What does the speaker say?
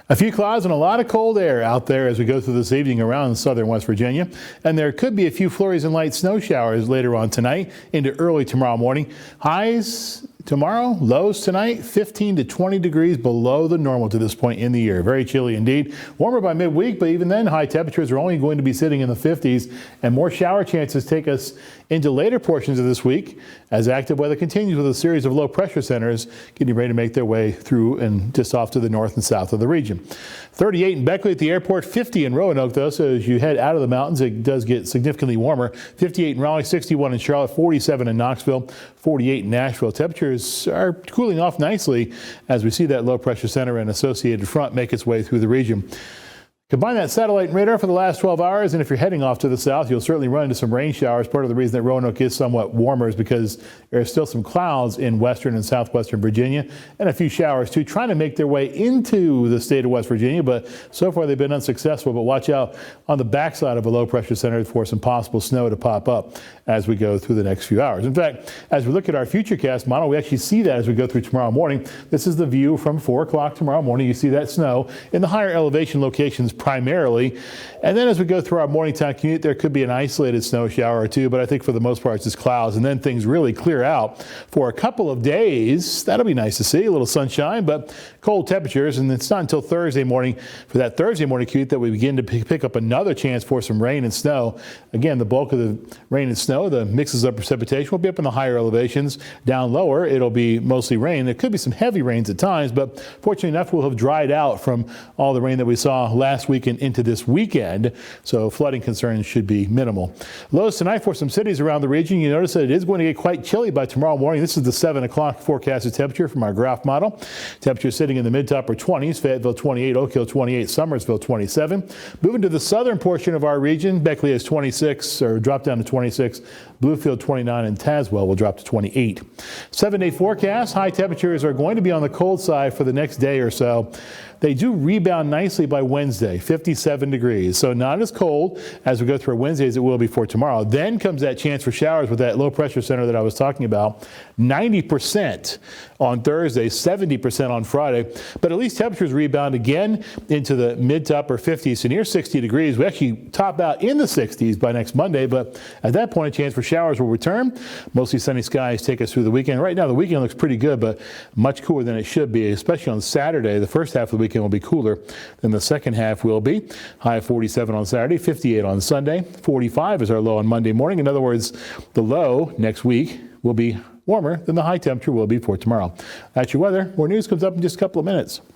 A few clouds and a lot of cold air out there as we go through this evening around southern West Virginia. And there could be a few flurries and light snow showers later on tonight into early tomorrow morning. Highs tomorrow, lows tonight, 15 to 20 degrees below the normal to this point in the year. Very chilly indeed. Warmer by midweek, but even then high temperatures are only going to be sitting in the 50s, and more shower chances take us into later portions of this week as active weather continues with a series of low pressure centers getting ready to make their way through and just off to the north and south of the region. 38 in Beckley at the airport, 50 in Roanoke though, so as you head out of the mountains it does get significantly warmer. 58 in Raleigh, 61 in Charlotte, 47 in Knoxville, 48 in Nashville. Temperatures are cooling off nicely as we see that low pressure center and associated front make its way through the region. Combine that satellite and radar for the last 12 hours, and if you're heading off to the south, you'll certainly run into some rain showers. Part of the reason that Roanoke is somewhat warmer is because there's still some clouds in western and southwestern Virginia, and a few showers too, trying to make their way into the state of West Virginia, but so far they've been unsuccessful. But watch out on the backside of a low pressure center for some possible snow to pop up as we go through the next few hours. In fact, as we look at our futurecast model, we actually see that as we go through tomorrow morning. This is the view from 4 o'clock tomorrow morning. You see that snow in the higher elevation locations primarily. And then as we go through our morning time commute, there could be an isolated snow shower or two, but I think for the most part it's just clouds, and then things really clear out for a couple of days. That'll be nice to see, a little sunshine, but cold temperatures. And it's not until Thursday morning, for that Thursday morning commute, that we begin to pick up another chance for some rain and snow. Again, the bulk of the rain and snow, the mixes of precipitation, will be up in the higher elevations. Down lower, it'll be mostly rain. There could be some heavy rains at times, but fortunately enough, we'll have dried out from all the rain that we saw last week and into this weekend, so flooding concerns should be minimal. Lows tonight for some cities around the region. You notice that it is going to get quite chilly by tomorrow morning. This is the 7 o'clock forecasted temperature from our graph model. Temperature sitting in the mid to upper 20s. Fayetteville 28, Oak Hill 28, Summersville 27. Moving to the southern portion of our region, Beckley is 26, or dropped down to 26. Bluefield 29, and Tazewell will drop to 28. 7-day forecast. High temperatures are going to be on the cold side for the next day or so. They do rebound nicely by Wednesday, 57 degrees. So not as cold as we go through Wednesday as it will be for tomorrow. Then comes that chance for showers with that low pressure center that I was talking about. 90% on Thursday, 70% on Friday. But at least temperatures rebound again into the mid to upper 50s to near 60 degrees. We actually top out in the 60s by next Monday, but at that point a chance for showers will return. Mostly sunny skies take us through the weekend. Right now the weekend looks pretty good, but much cooler than it should be, especially on Saturday. The first half of the weekend will be cooler than the second half will be. High of 47 on Saturday, 58 on Sunday, 45 is our low on Monday morning. In other words, the low next week will be warmer than the high temperature will be for tomorrow. That's your weather. More news comes up in just a couple of minutes.